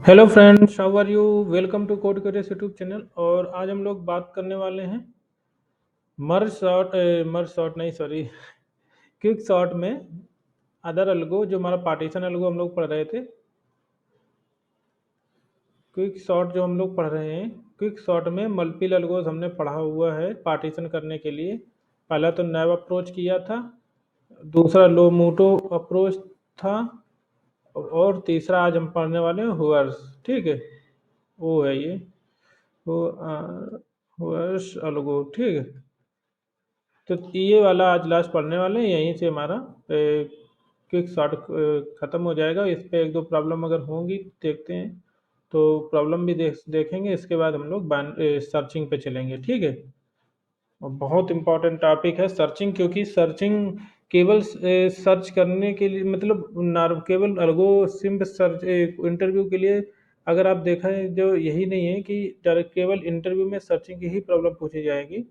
Hello friends, how are you? Welcome to code curious YouTube channel. और आज हम लोग बात करने वाले हैं मर्ज शॉट नहीं, सॉरी, क्विक शॉट में अदर अलगो, जो हमारा पार्टीशन अलगो हम लोग पढ़ रहे थे। क्विक शॉट जो हम लोग पढ़ रहे हैं, क्विक शॉट में मल्टीपल अलगोज हमने पढ़ा हुआ है पार्टीशन करने के लिए। पहला तो नैव अप्रोच किया था, दूसरा लो मोटो अप्रोच था, और तीसरा आज हम पढ़ने वाले हैं हुअर्स। ठीक है, वो है ये, वो हुअर्स अलगो। ठीक है, तो ये वाला आज लास्ट पढ़ने वाले हैं। यहीं से हमारा क्विक शॉर्ट ख़त्म हो जाएगा। इस पे एक दो प्रॉब्लम अगर होंगी, देखते हैं, तो प्रॉब्लम भी देखेंगे। इसके बाद हम लोग सर्चिंग पे चलेंगे। ठीक है, और बहुत इंपॉर्टेंट टॉपिक है सर्चिंग, क्योंकि सर्चिंग केवल सर्च करने के लिए, मतलब केवल अलगो सिंप सर्च इंटरव्यू के लिए अगर आप देखें, जो यही नहीं है कि डायरेक्ट केवल इंटरव्यू में सर्चिंग की ही प्रॉब्लम पूछी जाएगी।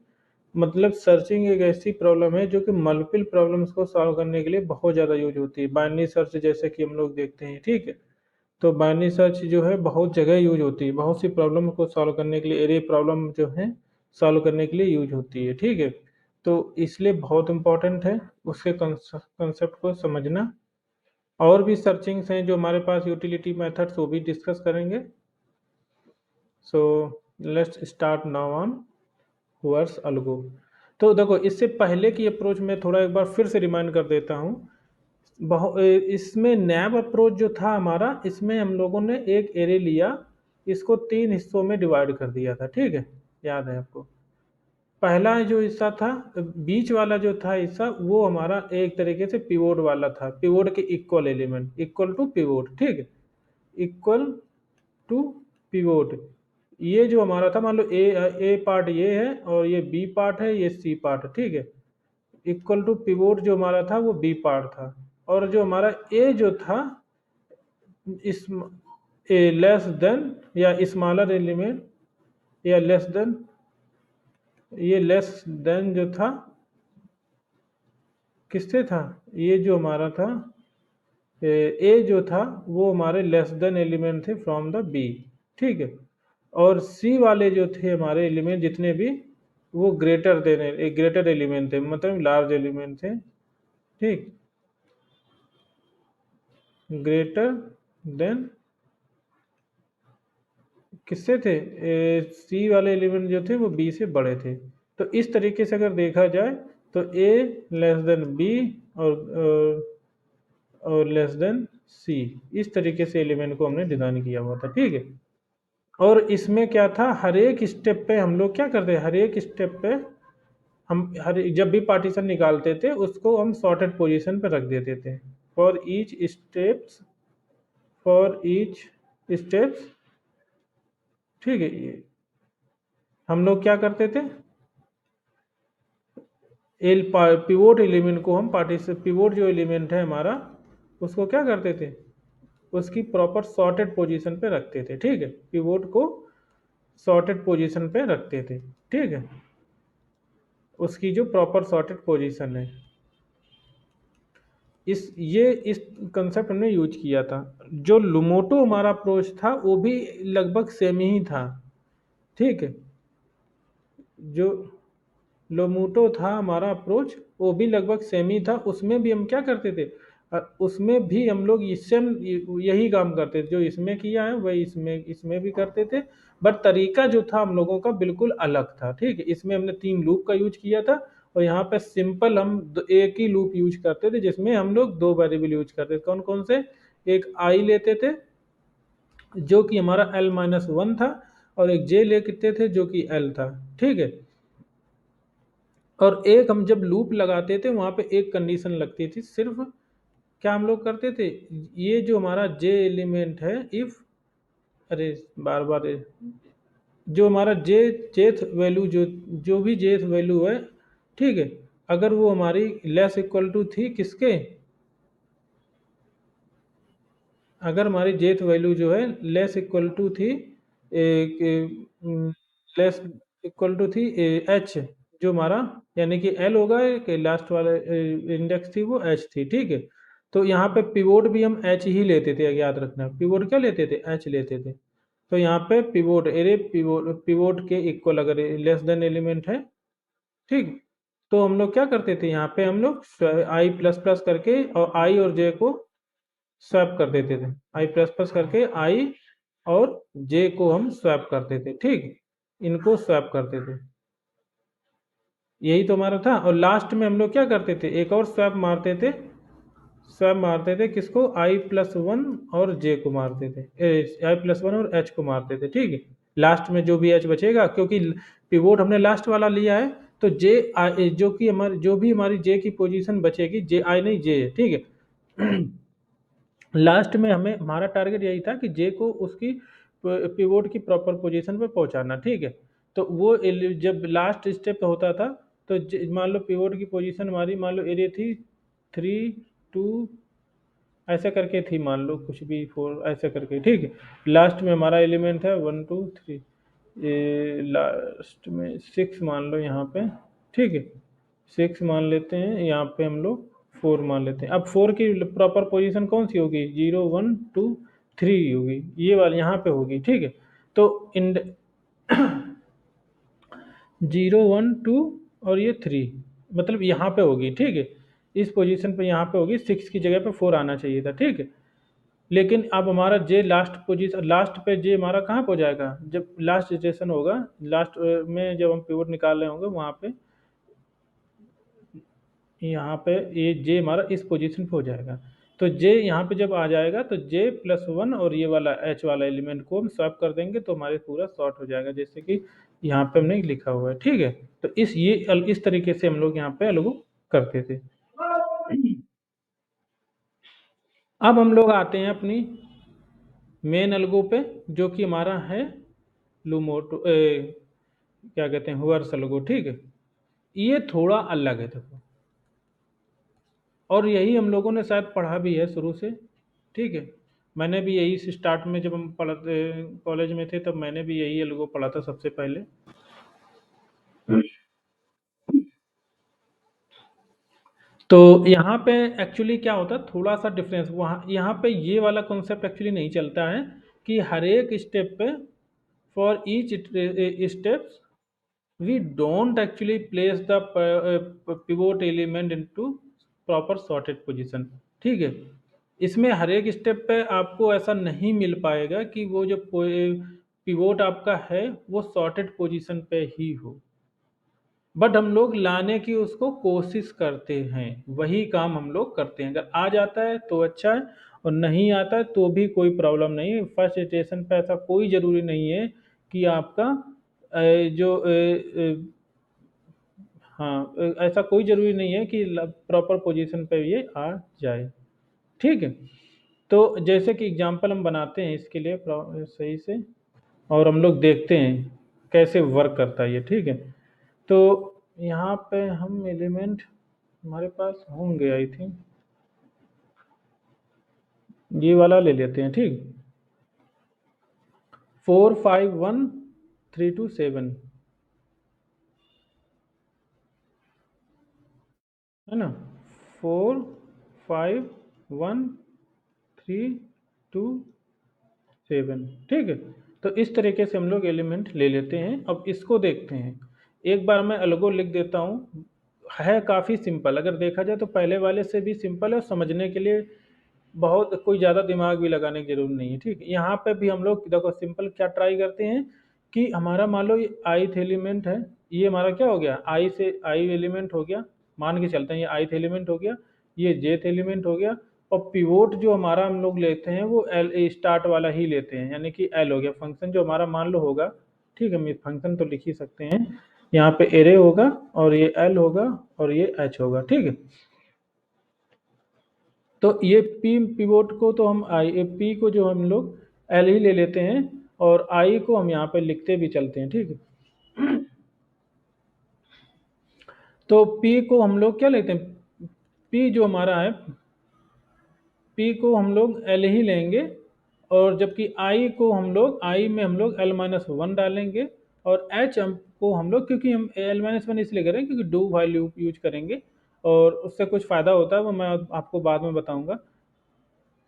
मतलब सर्चिंग एक ऐसी प्रॉब्लम है जो कि मल्टीपल प्रॉब्लम्स को सॉल्व करने के लिए बहुत ज़्यादा यूज होती है। बाइनरी सर्च जैसे कि हम लोग देखते हैं। ठीक है, तो बाइनरी सर्च जो है बहुत जगह यूज होती है, बहुत सी प्रॉब्लम को सॉल्व करने के लिए, एरे प्रॉब्लम जो है सॉल्व करने के लिए यूज होती है। ठीक है, तो इसलिए बहुत इम्पोर्टेंट है उसके कंसेप्ट को समझना। और भी सर्चिंग्स हैं जो हमारे पास, यूटिलिटी मेथड्स, वो भी डिस्कस करेंगे। So let's start now on Hoare's algo. तो देखो, इससे पहले की अप्रोच में थोड़ा एक बार फिर से रिमाइंड कर देता हूँ। इसमें नैब अप्रोच जो था हमारा, इसमें हम लोगों ने एक एरे लिया, इसको तीन हिस्सों में डिवाइड कर दिया था। ठीक है, याद है आपको? पहला जो हिस्सा था, बीच वाला जो था हिस्सा, वो हमारा एक तरीके से पिवोट वाला था, पिवोट के equal element, equal to pivot. ठीक है, इक्वल टू पिवोट। ये जो हमारा था, मान लो ए पार्ट ये है और ये बी पार्ट है, ये सी पार्ट। ठीक है, इक्वल टू पिवोट जो हमारा था वो बी पार्ट था। और जो हमारा ए जो था, इस ए लेस देन या स्मॉलर एलिमेंट, या लेस देन, ये लेस देन जो था किससे था, ये जो हमारा था ए जो था, वो हमारे लेस देन एलिमेंट थे फ्रॉम द बी। ठीक है, और सी वाले जो थे हमारे एलिमेंट जितने भी, वो ग्रेटर देन, एक ग्रेटर एलिमेंट थे, मतलब लार्ज एलिमेंट थे। ठीक, ग्रेटर देन किससे थे, सी वाले एलिमेंट जो थे वो बी से बड़े थे। तो इस तरीके से अगर देखा जाए, तो ए लेस देन बी, और और लेस देन सी, इस तरीके से एलिमेंट को हमने डिजाइन किया हुआ था। ठीक है, और इसमें क्या था, हर एक स्टेप पे हम लोग क्या करते हैं, हर एक स्टेप पे हम जब भी पार्टीशन निकालते थे उसको हम सॉर्टेड पोजीशन पे रख देते थे। For each steps, for each steps. ठीक है, ये हम लोग क्या करते थे, एल पिवोट एलिमेंट को हम पार्टीशन, पिवोट जो एलिमेंट है हमारा, उसको क्या करते थे, उसकी प्रॉपर सॉर्टेड पोजीशन पे रखते थे। ठीक है, पिवोट को सॉर्टेड पोजीशन पे रखते थे। ठीक है, उसकी जो प्रॉपर सॉर्टेड पोजीशन है, इस कंसेप्ट हमने यूज किया था। जो लुमोटो हमारा अप्रोच था वो भी लगभग सेम ही था। ठीक है, जो लोमोटो था हमारा अप्रोच, वो भी लगभग सेम ही था। उसमें भी हम क्या करते थे, उसमें भी हम लोग सेम यही काम करते थे, जो इसमें किया है वही इसमें इसमें भी करते थे। बट तरीका जो था हम लोगों का बिल्कुल अलग था। ठीक है, इसमें हमने तीन लूप का यूज किया था, और यहाँ पे सिंपल हम एक ही लूप यूज करते थे, जिसमें हम लोग दो वेरिएबल यूज करते थे। कौन कौन से, एक आई लेते थे जो कि हमारा L-1 था, और एक जे लेते थे जो कि L था। ठीक है, और एक हम जब लूप लगाते थे वहां पे एक कंडीशन लगती थी सिर्फ। क्या हम लोग करते थे, ये जो हमारा जे एलिमेंट है, इफ, अरे बार बार जो हमारा जे, जेथ वैल्यू, जो जो भी जेथ वैल्यू है, ठीक है, अगर वो हमारी लेस इक्वल टू थी किसके, अगर हमारी जेथ वैल्यू जो है लेस इक्वल टू थी, लेस इक्वल टू थी एच, जो हमारा यानी कि एल होगा, कि लास्ट वाले इंडेक्स थी वो एच थी। ठीक है, तो यहाँ पे पिवोट भी हम एच ही लेते थे, याद रखना, पिवोट क्या लेते थे, एच लेते थे। तो यहाँ पे पिवोट एरे पिवोट के इक्वल अगर लेस देन एलिमेंट है, ठीक, तो हम लोग क्या करते थे, यहाँ पे हम लोग आई प्लस प्लस करके और आई और जे को स्वैप कर देते थे, आई प्लस प्लस करके आई और जे को हम स्वैप करते थे, ठीक, इनको स्वैप करते थे, यही तो हमारा था। और लास्ट में हम लोग क्या करते थे, एक और स्वैप मारते थे, स्वैप मारते थे किसको, आई प्लस वन और जे को मारते थे, आई प्लस वन और एच को मारते थे, ठीक है। लास्ट में जो भी एच बचेगा, क्योंकि पिवोट हमने लास्ट वाला लिया है, तो जे आई जो कि हमारी जो भी हमारी जे की पोजीशन बचेगी, जे आई नहीं जे है, ठीक है। लास्ट में हमें हमारा टारगेट यही था कि जे को उसकी पिवोट की प्रॉपर पोजीशन पे पहुंचाना, ठीक है। तो वो जब लास्ट स्टेप होता था, तो मान लो पिवोट की पोजीशन हमारी, मान लो एरिया थी 3 2 ऐसे करके थी, मान लो कुछ भी 4 ऐसे करके, ठीक है। लास्ट में हमारा एलिमेंट है 1 2 3, ये लास्ट में 6 मान लो यहाँ पे, ठीक है, 6 मान लेते हैं, यहाँ पे हम लोग 4 मान लेते हैं। अब 4 की प्रॉपर पोजीशन कौन सी होगी, 0 1 2 3 होगी, ये वाली यहाँ पे होगी, ठीक है। तो इन 0 1 2 और ये 3, मतलब यहाँ पे होगी, ठीक है, इस पोजीशन पे यहाँ पे होगी, 6 की जगह पे 4 आना चाहिए था, ठीक है। लेकिन अब हमारा जे लास्ट पोजीशन, लास्ट पे जे हमारा कहाँ पे हो जाएगा, जब लास्ट स्टेशन होगा, लास्ट में जब हम पिवट निकाल रहे होंगे वहाँ पे, यहाँ पे ये जे हमारा इस पोजीशन पे हो जाएगा। तो जे यहाँ पे जब आ जाएगा, तो जे प्लस वन और ये वाला एच वाला एलिमेंट को हम स्वैप कर देंगे, तो हमारे पूरा सॉर्ट हो जाएगा, जैसे कि यहाँ पे हमने लिखा हुआ है, ठीक है। तो इस तरीके से हम लोग यहाँ पे अलगू करते थे। अब हम लोग आते हैं अपनी मेन अलगू पे, जो कि हमारा है लूमोटो, क्या कहते हैं, हुअर्स अलगू, ठीक है। ये थोड़ा अलग है, देखो, और यही हम लोगों ने शायद पढ़ा भी है शुरू से, ठीक है। मैंने भी यही स्टार्ट में जब हम पढ़ते कॉलेज में थे, तब मैंने भी यही अलगू पढ़ा था सबसे पहले। तो यहाँ पे एक्चुअली क्या होता है, थोड़ा सा डिफरेंस, वहाँ यहाँ पे ये वाला कॉन्सेप्ट एक्चुअली नहीं चलता है कि हर एक स्टेप पे, for each step we don't actually place the pivot element into proper sorted position, ठीक है। इसमें हर एक स्टेप पे आपको ऐसा नहीं मिल पाएगा कि वो जो पिवोट आपका है वो सॉर्टेड पोजीशन पे ही हो, बट हम लोग लाने की उसको कोशिश करते हैं, वही काम हम लोग करते हैं। अगर आ जाता है तो अच्छा है, और नहीं आता है तो भी कोई प्रॉब्लम नहीं है। फर्स्ट स्टेशन पे ऐसा कोई ज़रूरी नहीं है कि आपका जो हाँ, ऐसा कोई ज़रूरी नहीं है कि प्रॉपर पोजीशन पे ये आ जाए, ठीक है। तो जैसे कि एग्जांपल हम बनाते हैं इसके लिए सही से, और हम लोग देखते हैं कैसे वर्क करता है ये, ठीक है। तो यहाँ पे हम एलिमेंट हमारे पास होंगे, आई थिंक ये वाला ले लेते हैं, ठीक, 4 5 1 3 2 7, है ना, 4 5 1 3 2 7, ठीक है। तो इस तरीके से हम लोग एलिमेंट ले लेते हैं। अब इसको देखते हैं, एक बार मैं अलगो लिख देता हूँ, है काफ़ी सिंपल, अगर देखा जाए तो पहले वाले से भी सिंपल है, समझने के लिए बहुत कोई ज़्यादा दिमाग भी लगाने की जरूरत नहीं है, ठीक है। यहाँ पे भी हम लोग देखो सिंपल क्या ट्राई करते हैं कि हमारा मान लो ये आईथ एलिमेंट है, ये हमारा क्या हो गया, आई से आई एलिमेंट हो गया, मान के चलते हैं ये आईथ एलिमेंट हो गया, ये जेथ एलिमेंट हो गया, और पिवोट जो हमारा हम लोग लेते हैं वो एल स्टार्ट वाला ही लेते हैं, यानी कि एल हो गया फंक्शन जो हमारा मान लो होगा, ठीक है। हम ये फंक्शन तो लिख ही सकते हैं, यहाँ पे एरे होगा और ये एल होगा और ये एच होगा, ठीक है। तो ये पी पिवोट को तो हम आई पी को जो हम लोग एल ही ले लेते हैं, और आई को हम यहाँ पे लिखते भी चलते हैं, ठीक है। तो पी को हम लोग क्या लेते हैं, पी जो हमारा है, पी को हम लोग एल ही लेंगे, और जबकि आई को हम लोग, आई में हम लोग एल माइनस वन डालेंगे, और एच को हम लोग, क्योंकि हम एल माइनस वन इसलिए करें क्योंकि डू वाइल यूज करेंगे, और उससे कुछ फ़ायदा होता है, वो मैं आपको बाद में बताऊंगा।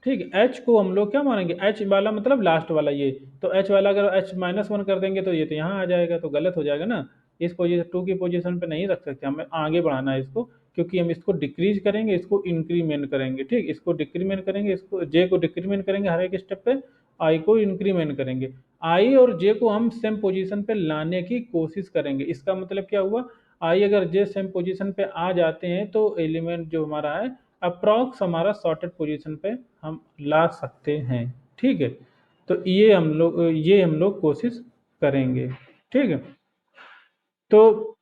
ठीक है, एच को हम लोग क्या मानेंगे, एच वाला मतलब लास्ट वाला ये, तो एच वाला अगर एच -1 कर देंगे तो ये तो यहाँ आ जाएगा, तो गलत हो जाएगा ना। इस पोजीशन 2 की पोजीशन पे नहीं रख सकते, हमें आगे बढ़ाना है इसको, क्योंकि हम इसको डिक्रीज करेंगे, इसको इंक्रीमेंट करेंगे। ठीक, इसको डिक्रीमेंट करेंगे, इसको जे को डिक्रीमेंट करेंगे हर एक स्टेप पे, आई को इंक्रीमेंट करेंगे। आई और जे को हम सेम पोजीशन पे लाने की कोशिश करेंगे। इसका मतलब क्या हुआ, आई अगर जे सेम पोजीशन पे आ जाते हैं तो एलिमेंट जो हमारा है अप्रॉक्स हमारा सॉर्टेड पोजीशन पे हम ला सकते हैं। ठीक है, तो ये हम लोग कोशिश करेंगे। ठीक है, तो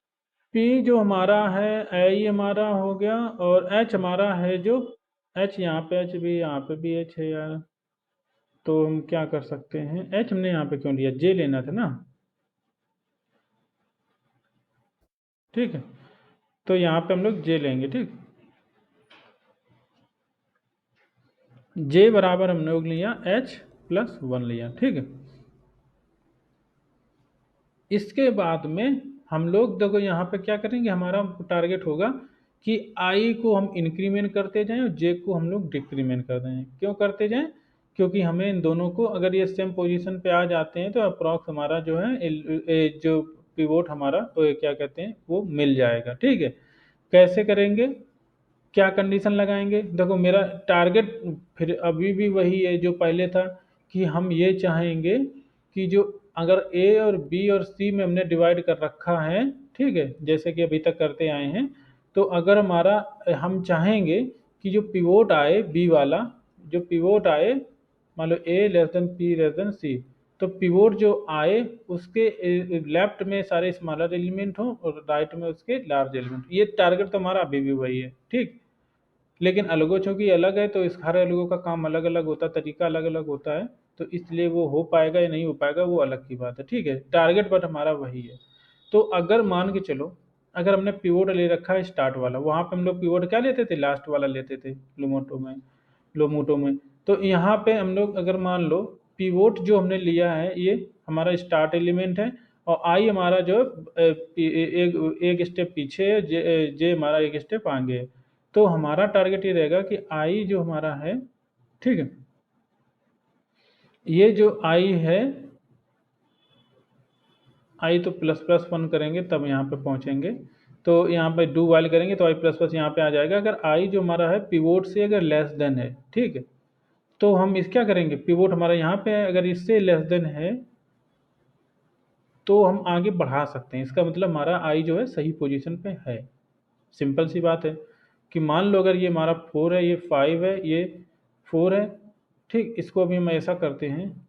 P जो हमारा है, आई हमारा हो गया, और H हमारा है जो, H यहाँ पे H भी, यहाँ पे भी H है यार, तो हम क्या कर सकते हैं, H हमने यहाँ पे क्यों लिया, J लेना था ना। ठीक है, तो यहाँ पे हम लोग J लेंगे। ठीक, J बराबर हम लोग लिया H+1 लिया। ठीक है, इसके बाद में हम लोग देखो यहाँ पे क्या करेंगे, हमारा टारगेट होगा कि आई को हम इंक्रीमेंट करते जाएं और जे को हम लोग डिक्रीमेंट कर दें। क्यों करते जाएं, क्योंकि हमें इन दोनों को अगर ये सेम पोजीशन पे आ जाते हैं तो अप्रॉक्स हमारा जो है जो पिवोट हमारा वो क्या कहते हैं वो मिल जाएगा। ठीक है, कैसे करेंगे, क्या कंडीशन लगाएंगे, देखो मेरा टारगेट फिर अभी भी वही है जो पहले था, कि हम ये चाहेंगे कि जो अगर ए और बी और सी में हमने डिवाइड कर रखा है, ठीक है, जैसे कि अभी तक करते आए हैं, तो अगर हमारा हम चाहेंगे कि जो पिवोट आए बी वाला, जो पिवोट आए, मान लो A less than P less than C, तो पिवोट जो आए उसके लेफ्ट में सारे स्मॉलर एलिमेंट हो और राइट में उसके लार्ज एलिमेंट, ये टारगेट तो हमारा अभी भी वही है। ठीक, लेकिन अलगो चूंकि अलग है तो इस हर अलगो का काम अलग अलग होता है, तरीका अलग अलग होता है, तो इसलिए वो हो पाएगा या नहीं हो पाएगा वो अलग की बात है। ठीक है, टारगेट बट हमारा वही है। तो अगर मान के चलो, अगर हमने पिवोट ले रखा है स्टार्ट वाला, वहां पे हम लोग पिवोट क्या लेते थे, लास्ट वाला लेते थे लोमोटो में। तो यहाँ पे हम लोग अगर मान लो पिवोट जो हमने लिया है ये हमारा स्टार्ट एलिमेंट है, और आई हमारा जो एक स्टेप पीछे है, जे हमारा एक स्टेप आगे है। तो हमारा टारगेट ये रहेगा कि आई जो हमारा है, ठीक है, ये जो आई है, आई तो ++1 करेंगे तब यहाँ पे पहुँचेंगे, तो यहाँ पे डू वाइल करेंगे तो आई++ यहाँ पे आ जाएगा। अगर आई जो हमारा है पिवोट से अगर लेस देन है, ठीक है, तो हम इस क्या करेंगे, पिवोट हमारा यहाँ पे है, अगर इससे लेस देन है तो हम आगे बढ़ा सकते हैं। इसका मतलब हमारा आई जो है सही पोजीशन पे है। सिंपल सी बात है कि मान लो अगर ये हमारा 4 है, ये 5 है, ये 4 है। ठीक, इसको अभी हम ऐसा करते हैं,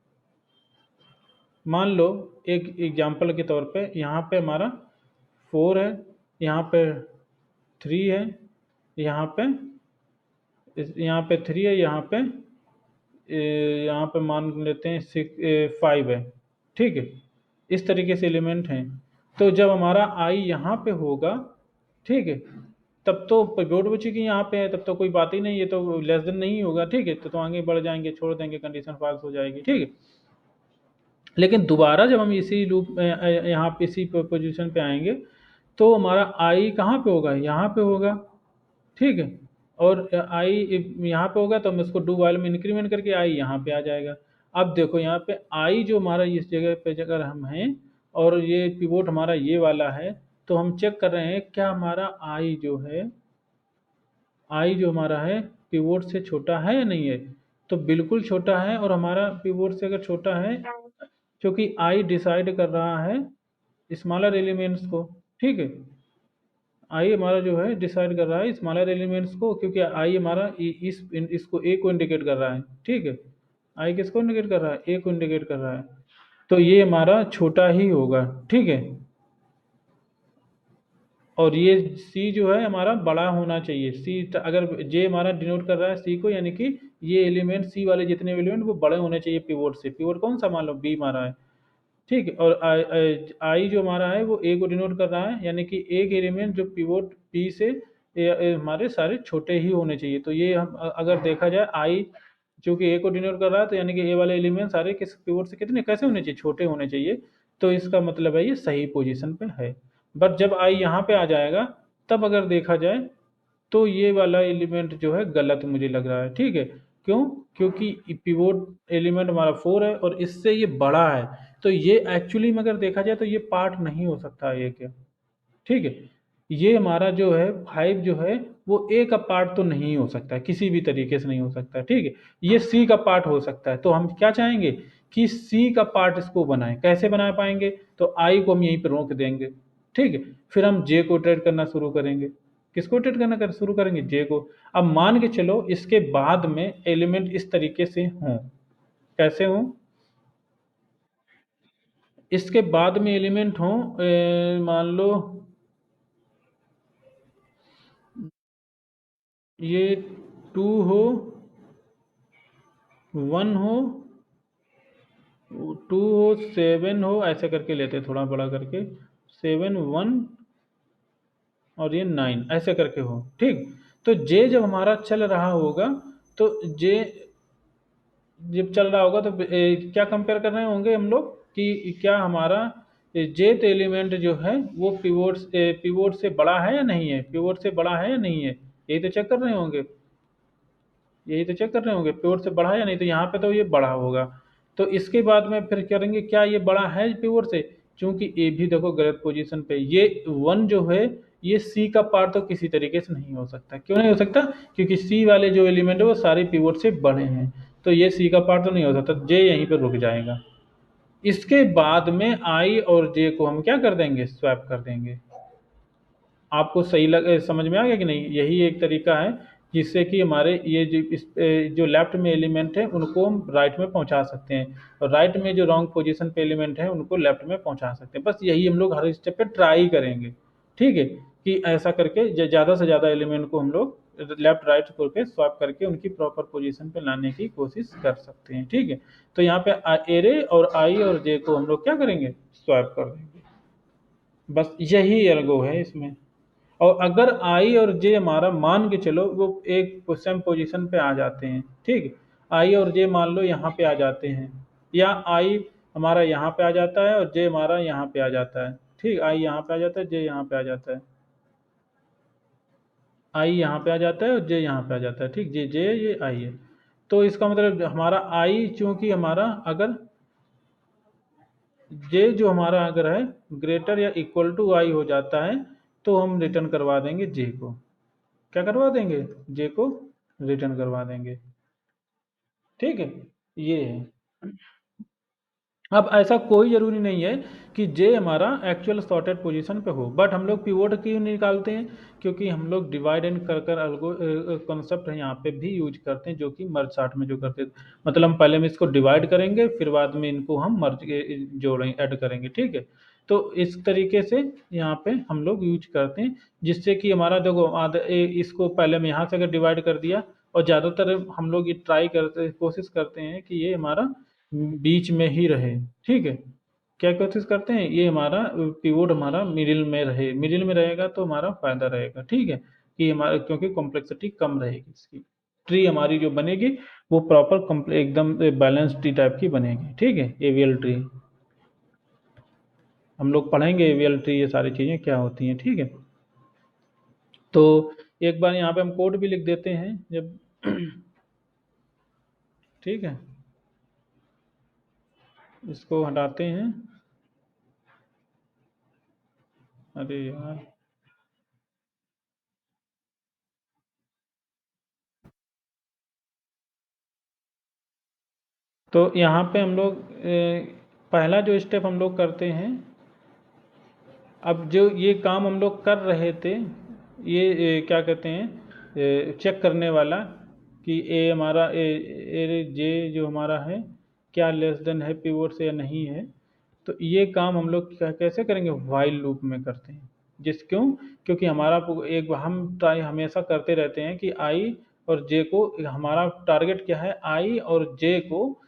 मान लो एक एग्जांपल के तौर पे यहाँ पे हमारा 4 है, यहाँ पे 3 है, यहाँ पे यहाँ पे 3 है, यहाँ पे मान लेते हैं 5 है। ठीक है, इस तरीके से एलिमेंट हैं। तो जब हमारा आई यहाँ पे होगा, ठीक है, तब तो पिवोट बची कि यहाँ पे है, तब तो कोई बात ही नहीं है, तो लेस देन नहीं होगा। ठीक है, तो आगे बढ़ जाएंगे, छोड़ देंगे, कंडीशन फॉल्स हो जाएगी। ठीक है, लेकिन दोबारा जब हम इसी लूप में यहाँ पे इसी पोजीशन पे आएंगे तो हमारा आई कहाँ पे होगा, यहाँ पे होगा। ठीक है, और आई यहाँ पे होगा तो हम इसको डू वाइल में इंक्रीमेंट करके आई यहाँ पे आ जाएगा। अब देखो यहाँ पे आई जो हमारा इस जगह पे अगर हम हैं और ये पिवोट हमारा ये वाला है, तो हम चेक कर रहे हैं क्या हमारा आई जो है, आई जो हमारा है पिवोट से छोटा है या नहीं है, तो बिल्कुल छोटा है। और हमारा पिवोट से अगर छोटा है, क्योंकि आई डिसाइड कर रहा है स्मॉलर एलिमेंट्स को। ठीक है, आई हमारा जो है डिसाइड कर रहा है स्मॉलर एलिमेंट्स को, क्योंकि आई हमारा इसको ए को इंडिकेट कर रहा है। ठीक है, आई किसको इंडिकेट कर रहा है, ए को इंडिकेट कर रहा है, तो ये हमारा छोटा ही होगा। ठीक है, और ये सी जो है हमारा बड़ा होना चाहिए। सी अगर जे हमारा डिनोट कर रहा है सी को, यानी कि ये एलिमेंट सी वाले जितने एलिमेंट वो बड़े होने चाहिए पिवोट से। पिवोट कौन सा, मान लो बी हमारा है। ठीक है, और आई जो हमारा है वो ए को डिनोट कर रहा है, यानी कि एक एलिमेंट जो पिवोट पी से हमारे सारे छोटे ही होने चाहिए। तो ये हम अगर देखा जाए आई जो कि ए को डिनोट कर रहा है, तो यानी कि ए वाले एलिमेंट सारे किस पिवोट से कितने कैसे होने चाहिए, छोटे होने चाहिए। तो इसका मतलब है ये सही पोजीशन पे है। बट जब आई यहाँ पे आ जाएगा तब अगर देखा जाए तो ये वाला एलिमेंट जो है गलत मुझे लग रहा है। ठीक है, क्यों? क्योंकि पिवोट एलिमेंट हमारा 4 है और इससे ये बड़ा है, तो ये एक्चुअली में अगर देखा जाए तो ये पार्ट नहीं हो सकता ए के। ठीक है, ये हमारा जो है 5 जो है वो ए का पार्ट तो नहीं हो सकता है, किसी भी तरीके से नहीं हो सकता है। ठीक है, ये सी का पार्ट हो सकता है, तो हम क्या चाहेंगे कि सी का पार्ट इसको बनाएं। कैसे बना पाएंगे? तो आई को हम यहीं पर रोक देंगे। ठीक है, फिर हम जे को ट्रेड करना शुरू करेंगे। किसको ट्रेड करना शुरू करेंगे? जे को। अब मान के चलो इसके बाद में एलिमेंट इस तरीके से हों। कैसे हों? इसके बाद में एलिमेंट हों, मान लो ये 2 हो, 1 हो, 2 हो, 7 हो, ऐसे करके लेते थोड़ा बड़ा करके, 7 1 और ये 9 ऐसे करके हो। ठीक, तो जे जब हमारा चल रहा होगा तो जे जब चल रहा होगा तो क्या कंपेयर कर रहे होंगे हम लोग कि क्या हमारा जेथ एलिमेंट जो है वो पिवोट से बड़ा है या नहीं है, पिवोट से बड़ा है या नहीं है, यही तो चेक कर रहे होंगे। यही तो चेक कर रहे होंगे पिवोट से बड़ा है या नहीं, तो यहाँ पे तो ये बड़ा होगा। तो इसके बाद में फिर करेंगे क्या ये बड़ा है पिवोट से? क्योंकि ए भी देखो गलत पोजीशन पे, ये 1 जो है ये सी का पार्ट तो किसी तरीके से नहीं हो सकता। क्यों नहीं हो सकता? क्योंकि सी वाले जो एलिमेंट है वो सारे पिवोट से बड़े हैं, तो ये सी का पार्ट तो नहीं हो सकता, जे यहीं पर रुक जाएगा। इसके बाद में आई और जे को हम क्या कर देंगे? स्वैप कर देंगे। आपको सही समझ में आ गया कि नहीं? यही एक तरीका है जिससे कि हमारे ये जो लेफ्ट में एलिमेंट है उनको हम राइट में पहुंचा सकते हैं, और राइट में जो रॉन्ग पोजीशन पे एलिमेंट है उनको लेफ्ट में पहुंचा सकते हैं। बस यही हम लोग हर स्टेप पे ट्राई करेंगे। ठीक है, कि ऐसा करके ज़्यादा से ज़्यादा एलिमेंट को हम लोग लेफ्ट राइट पे स्वैप करके उनकी प्रॉपर पोजीशन पे लाने की कोशिश कर सकते हैं। ठीक है, तो यहाँ पे एरे और आई और जे को हम लोग क्या करेंगे? स्वैप कर देंगे। बस यही एल्गो है इसमें। और अगर आई और जे हमारा मान के चलो वो एक सेम पोजीशन पे आ जाते हैं। ठीक, आई और जे मान लो यहाँ पे आ जाते हैं, या आई हमारा यहाँ पे आ जाता है और जे हमारा यहाँ पे आ जाता है। ठीक, आई यहाँ पे आ जाता है, जे यहाँ पे आ जाता है, आई यहाँ पे आ जाता है और जे यहाँ पे आ जाता है। ठीक, जे जे ये आई है, तो इसका मतलब हमारा आई चूंकि हमारा अगर जे जो हमारा अगर है ग्रेटर या इक्वल टू आई हो जाता है तो हम रिटर्न करवा देंगे जे को। क्या करवा देंगे? जे को रिटर्न करवा देंगे। ठीक है, ये है। अब ऐसा कोई ज़रूरी नहीं है कि जे हमारा एक्चुअल सॉर्टेड पोजीशन पे हो, बट हम लोग पिवोट क्यों निकालते हैं? क्योंकि हम लोग डिवाइड एंड कर कर अलगो कॉन्सेप्ट है यहाँ पे भी यूज करते हैं, जो कि मर्ज चार्ट में जो करते थे। मतलब हम पहले में इसको डिवाइड करेंगे, फिर बाद में इनको हम मर्ज जोड़ेंगे, ऐड करेंगे। ठीक है, तो इस तरीके से यहाँ पे हम लोग यूज करते हैं, जिससे कि हमारा देखो इसको पहले में यहाँ से अगर डिवाइड कर दिया, और ज़्यादातर हम लोग ये ट्राई करते कोशिश करते हैं कि ये हमारा बीच में ही रहे। ठीक है, क्या कोशिश करते हैं ये हमारा पिवोट हमारा मिडिल में रहे, मिडिल में रहेगा तो हमारा फायदा रहेगा। ठीक है, कि हमारा क्योंकि कॉम्प्लेक्सिटी कम रहेगी, इसकी ट्री हमारी जो बनेगी वो प्रॉपर एकदम बैलेंस ट्री टाइप की बनेगी। ठीक है, एवीएल ट्री हम लोग पढ़ेंगे, एवीएल ट्री ये सारी चीज़ें क्या होती हैं। ठीक है, तो एक बार यहाँ पे हम कोड भी लिख देते हैं जब ठीक है, इसको हटाते हैं। अरे यार, तो यहाँ पे हम लोग पहला जो स्टेप हम लोग करते हैं, अब जो ये काम हम लोग कर रहे थे, ये क्या कहते हैं चेक करने वाला कि ए हमारा ए जे जो हमारा है क्या लेस देन है पिवोट से या नहीं है, तो ये काम हम लोग कैसे करेंगे? वाइल लूप में करते हैं। क्यों? क्योंकि हमारा एक हम ट्राई हमेशा करते रहते हैं कि आई और जे को, हमारा टारगेट क्या है? आई और जे को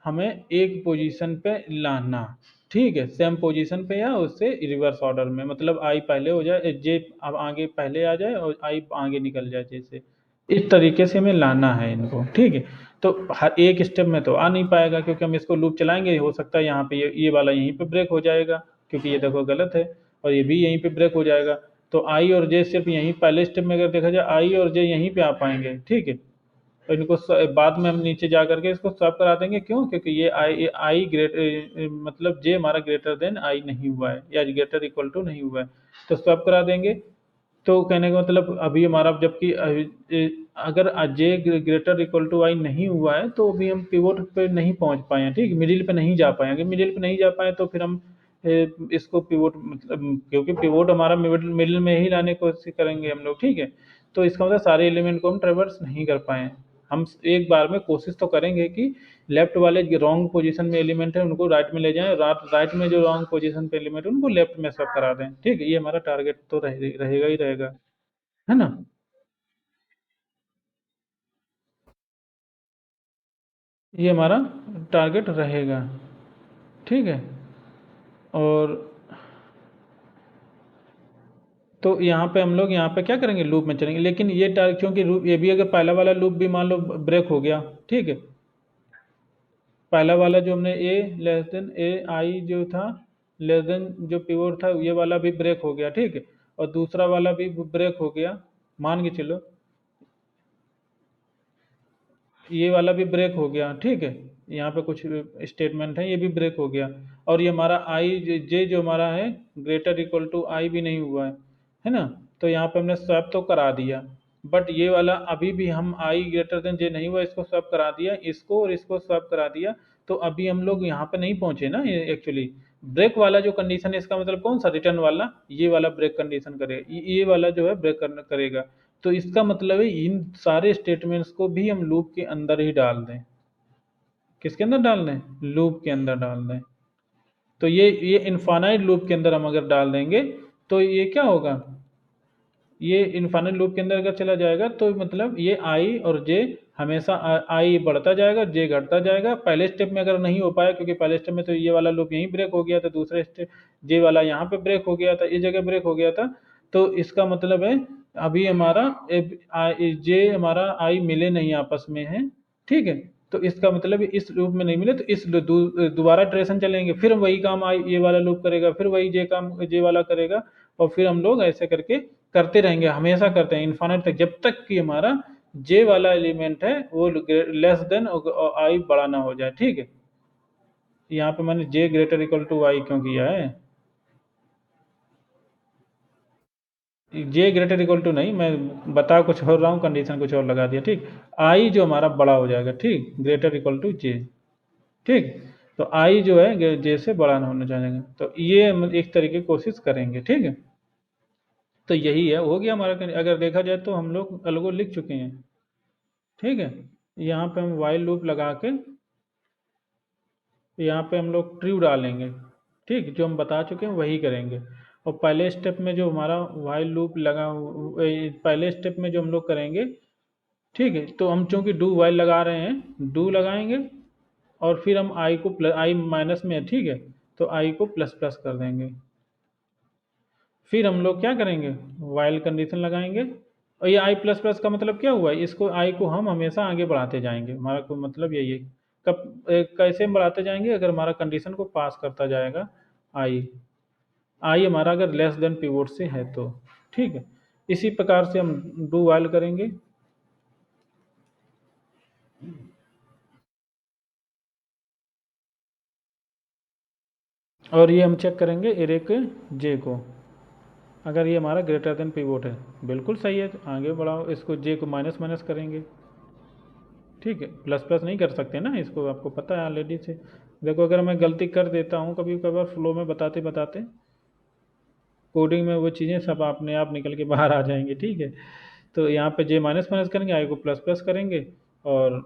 हमें एक पोजीशन पे लाना। ठीक है, सेम पोजीशन पे या उससे रिवर्स ऑर्डर में, मतलब आई पहले हो जाए, जे अब आगे पहले आ जाए और आई आगे निकल जाए, जैसे इस तरीके से हमें लाना है इनको। ठीक है, तो हर एक स्टेप में तो आ नहीं पाएगा, क्योंकि हम इसको लूप चलाएंगे, हो सकता है यहाँ पे ये वाला यहीं पे ब्रेक हो जाएगा, क्योंकि ये देखो गलत है, और ये भी यहीं पे ब्रेक हो जाएगा। तो आई और जे सिर्फ यहीं पहले स्टेप में अगर देखा जाए आई और जे यहीं पे आ पाएंगे, ठीक है। तो इनको बाद में हम नीचे जा करके इसको स्वैप करा देंगे, क्यों? क्योंकि ये आई मतलब जे हमारा ग्रेटर देन आई नहीं हुआ है या ग्रेटर इक्वल टू नहीं हुआ है, तो स्वैप करा देंगे। तो कहने का मतलब अभी हमारा जबकि अगर जे ग्रेटर इक्वल टू आई नहीं हुआ है तो अभी हम पिवोट पे नहीं पहुंच पाए हैं, ठीक, मिडिल पे नहीं जा पाए। अगर मिडिल पे नहीं जा पाए तो फिर हम इसको पिवोट मतलब क्योंकि पिवोट हमारा मिडिल में ही लाने की कोशिश करेंगे हम लोग, ठीक है। तो इसका मतलब सारे एलिमेंट को हम ट्रेवर्स नहीं कर पाए। हम एक बार में कोशिश तो करेंगे कि लेफ्ट वाले रॉन्ग पोजीशन में एलिमेंट है उनको राइट में ले जाएं, राइट में जो रॉन्ग पोजीशन पे एलिमेंट है उनको लेफ्ट में सब करा दें, ठीक है। ये हमारा टारगेट तो रहेगा ही रहेगा, है ना। ये हमारा टारगेट रहेगा, ठीक है। और तो यहाँ पे हम लोग यहाँ पे क्या करेंगे, लूप में चलेंगे, लेकिन ये क्योंकि ये भी अगर पहला वाला लूप भी मान लो ब्रेक हो गया, ठीक है। पहला वाला जो हमने ए लेस देन ए आई जो था लेस देन जो पिवोट था ये वाला भी ब्रेक हो गया, ठीक है। और दूसरा वाला भी ब्रेक हो गया, मान के चलो ये वाला भी ब्रेक हो गया, ठीक है। यहाँ पे कुछ स्टेटमेंट है, ये भी ब्रेक हो गया। और ये हमारा आई जे जो हमारा है ग्रेटर इक्वल टू आई भी नहीं हुआ है ना। तो यहाँ पे हमने स्वैप तो करा दिया, बट ये वाला अभी भी हम आई ग्रेटर देन जे नहीं हुआ इसको स्वैप करा दिया, इसको और इसको स्वैप करा दिया। तो अभी हम लोग यहाँ पे नहीं पहुंचे ना, ये एक्चुअली ब्रेक वाला जो कंडीशन है इसका मतलब कौन सा, रिटर्न वाला, ये वाला ब्रेक कंडीशन करेगा, ये वाला जो है ब्रेक करेगा। तो इसका मतलब है इन सारे स्टेटमेंट्स को भी हम लूप के अंदर ही डाल दें। किसके अंदर डाल दें, लूप के अंदर डाल दें। तो ये इनफाइनाइट लूप के अंदर हम अगर डाल देंगे तो ये क्या होगा, ये इनफाइनाइट लूप के अंदर अगर चला जाएगा तो मतलब ये आई और जे हमेशा आई बढ़ता जाएगा, जे घटता जाएगा। पहले स्टेप में अगर नहीं हो पाया क्योंकि पहले स्टेप में तो ये वाला लूप यहीं ब्रेक हो गया था, दूसरे स्टेप जे वाला यहाँ पे ब्रेक हो गया था, इस जगह ब्रेक हो गया था। तो इसका मतलब है अभी हमारा जे हमारा आई मिले नहीं आपस में है, ठीक है। तो इसका मतलब इस लूप में नहीं मिले तो इस दोबारा ट्रेसन चलेंगे, फिर वही काम आई ये वाला लूप करेगा, फिर वही जे काम जे वाला करेगा। और फिर हम लोग ऐसे करके करते रहेंगे, हमेशा करते हैं इन्फानेट तक, जब तक कि हमारा जे वाला एलिमेंट है वो लेस देन आई बड़ा ना हो जाए, ठीक है। यहाँ पे मैंने जे ग्रेटर इक्वल टू आई क्यों किया है, जे ग्रेटर इक्वल टू नहीं, मैं बता कुछ और रहा हूँ, कंडीशन कुछ और लगा दिया, ठीक। आई जो हमारा बड़ा हो जाएगा, ठीक, ग्रेटर इक्वल टू जे, ठीक। तो आई जो है जे से बड़ा ना होना चाहिए, तो ये हम एक तरीके की कोशिश करेंगे, ठीक है। तो यही है, हो गया हमारा। अगर देखा जाए तो हम लोग अलगो लिख चुके हैं, ठीक है। यहाँ पे हम वाइल लूप लगा के यहाँ पे हम लोग ट्रू डालेंगे, ठीक, जो हम बता चुके हैं वही करेंगे। और पहले स्टेप में जो हमारा वाइल लूप लगा पहले स्टेप में जो हम लोग करेंगे, ठीक है। तो हम चूंकि डू वाइल लगा रहे हैं, डू लगाएंगे और फिर हम आई को प्लस, आई माइनस में है, ठीक है। तो आई को प्लस प्लस कर देंगे। फिर हम लोग क्या करेंगे, वाइल कंडीशन लगाएंगे। और ये आई प्लस प्लस का मतलब क्या हुआ, इसको आई को हम हमेशा आगे बढ़ाते जाएंगे, हमारा को मतलब यही है। कब कैसे हम बढ़ाते जाएंगे, अगर हमारा कंडीशन को पास करता जाएगा आई, आई हमारा अगर लेस देन पिवोट से है तो, ठीक है। इसी प्रकार से हम डू वाइल करेंगे। और ये हम चेक करेंगे एरे के जे को, अगर ये हमारा ग्रेटर देन पिवोट है, बिल्कुल सही है, तो आगे बढ़ाओ, इसको जे को माइनस माइनस करेंगे, ठीक है। प्लस प्लस नहीं कर सकते ना, इसको आपको पता है ऑलरेडी से। देखो अगर मैं गलती कर देता हूँ कभी कभार फ्लो में बताते बताते, कोडिंग में वो चीज़ें सब अपने आप निकल के बाहर आ जाएंगी, ठीक है। तो यहाँ पे जे माइनस माइनस करेंगे, आई को प्लस प्लस करेंगे, और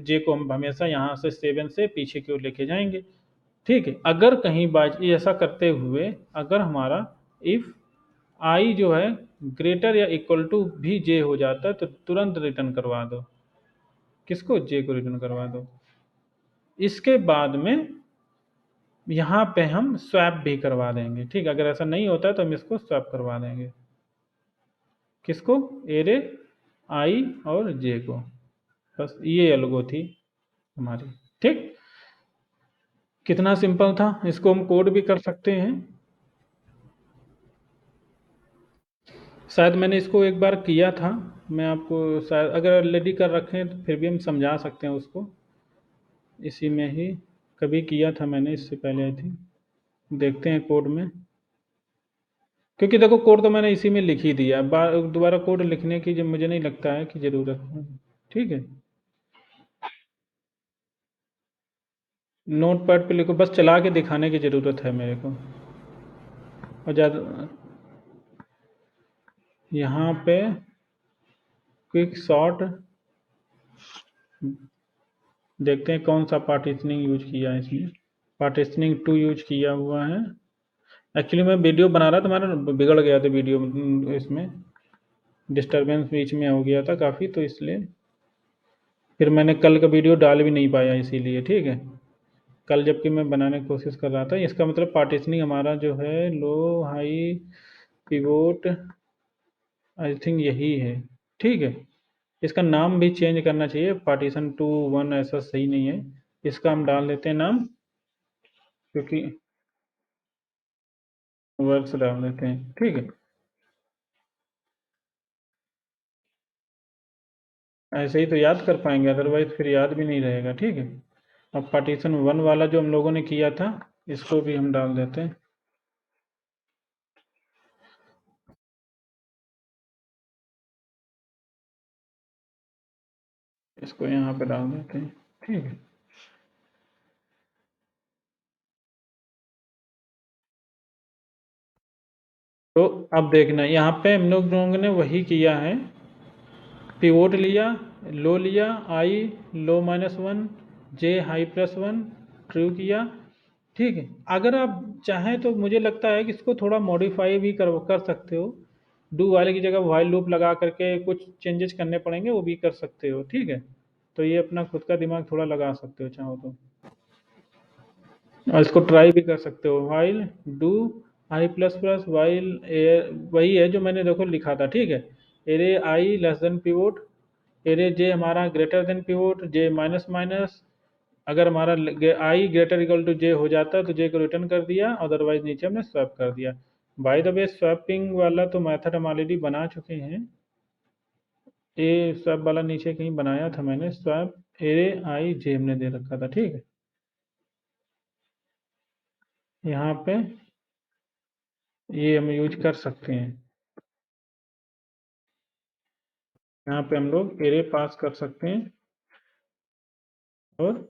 जे को हम हमेशा यहाँ से 7 से पीछे की ओर लेके जाएंगे, ठीक है। अगर कहीं बाज ऐसा करते हुए अगर हमारा इफ़ आई जो है ग्रेटर या इक्वल टू भी जे हो जाता है तो तुरंत रिटर्न करवा दो, किसको, जे को रिटर्न करवा दो। इसके बाद में यहाँ पे हम स्वैप भी करवा देंगे, ठीक है। अगर ऐसा नहीं होता है तो हम इसको स्वैप करवा देंगे, किसको, एरे आई और जे को। बस ये अलगो थी हमारी, ठीक। कितना सिंपल था, इसको हम कोड भी कर सकते हैं। शायद मैंने इसको एक बार किया था। मैं आपको शायद अगर ऑलरेडी कर रखे हैं तो फिर भी हम समझा सकते हैं उसको, इसी में ही कभी किया था मैंने इससे पहले आई थिंक। देखते हैं कोड में, क्योंकि देखो कोड तो मैंने इसी में लिख ही दिया, दोबारा कोड लिखने की जो मुझे नहीं लगता है कि ज़रूरत है। ठीक है, नोट पैड पे लिखो, बस चला के दिखाने की ज़रूरत है मेरे को। और ज़्यादा यहाँ पे क्विक शॉर्ट देखते हैं कौन सा पार्टीशनिंग यूज किया है इसमें। पार्टीशनिंग 2 यूज किया हुआ है। एक्चुअली मैं वीडियो बना रहा था, मेरा बिगड़ गया था वीडियो, इसमें डिस्टरबेंस बीच में हो गया था काफ़ी, तो इसलिए फिर मैंने कल का वीडियो डाल भी नहीं पाया इसीलिए। ठीक है, कल जबकि मैं बनाने की कोशिश कर रहा था। इसका मतलब पार्टीशनिंग हमारा जो है लो हाई पिवोट, आई थिंक यही है। ठीक है, इसका नाम भी चेंज करना चाहिए, पार्टीशन 2 1 ऐसा सही नहीं है। इसका हम डाल देते हैं नाम, क्योंकि वर्ड्स डाल देते हैं। ठीक है, ऐसे ही तो याद कर पाएंगे, अदरवाइज फिर याद भी नहीं रहेगा। ठीक है, अब पार्टीशन 1 वाला जो हम लोगों ने किया था, इसको भी हम डाल देते हैं। इसको यहाँ पे डाल देते हैं। ठीक है, तो अब देखना यहाँ पे हम लोगों ने वही किया है, पिवोट लिया, लो लिया, आई लो -1, जे हाई +1, ट्रू किया। ठीक है, अगर आप चाहें तो मुझे लगता है कि इसको थोड़ा मॉडिफाई भी कर सकते हो। डू वाले की जगह वाइल लूप लगा करके कुछ चेंजेस करने पड़ेंगे, वो भी कर सकते हो। ठीक है, तो ये अपना खुद का दिमाग थोड़ा लगा सकते हो चाहो तो। और इसको ट्राई भी कर सकते हो, while do I plus plus while, वही है जो मैंने देखो लिखा था। ठीक है, array I less than pivot, array J हमारा greater than pivot, J minus minus. अगर हमारा I greater equal to J हो जाता तो जे को रिटर्न कर दिया, अदरवाइज नीचे हमने स्वैप कर दिया। बाय द वे स्वैपिंग वाला तो मेथड हम ऑलरेडी बना चुके हैं। ये स्वैप वाला नीचे कहीं बनाया था मैंने, स्वैप एरे आई जे हमने दे रखा था। ठीक है, यहाँ पे ये हम यूज कर सकते हैं। यहाँ पे हम लोग एरे पास कर सकते हैं और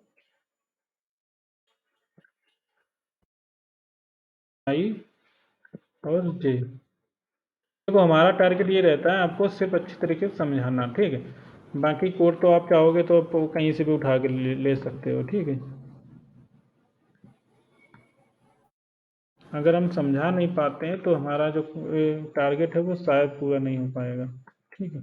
आई और जे। देखो हमारा टारगेट ये रहता है आपको सिर्फ अच्छी तरीके से समझाना। ठीक है, बाकी कोड तो आप चाहोगे तो आप कहीं से भी उठा के ले सकते हो। ठीक है, अगर हम समझा नहीं पाते हैं तो हमारा जो टारगेट है वो शायद पूरा नहीं हो पाएगा। ठीक है,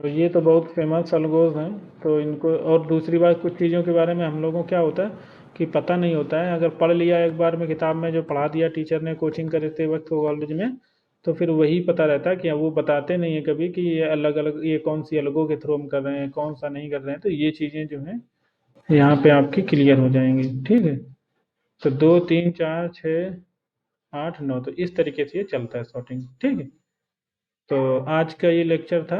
तो ये तो बहुत फेमस अलगोज हैं। तो इनको, और दूसरी बात कुछ चीज़ों के बारे में हम लोगों को क्या होता है कि पता नहीं होता है। अगर पढ़ लिया एक बार में किताब में, जो पढ़ा दिया टीचर ने कोचिंग करते वक्त कॉलेज में, तो फिर वही पता रहता है कि वो बताते नहीं है कभी कि ये अलग अलग, ये कौन सी अलगों के थ्रू हम कर रहे हैं, कौन सा नहीं कर रहे हैं। तो ये चीज़ें जो हैं यहाँ पे आपकी क्लियर हो जाएंगी। ठीक है, तो 2 3 4 6 8 9, तो इस तरीके से ये चलता है सॉर्टिंग। ठीक है, तो आज का ये लेक्चर था।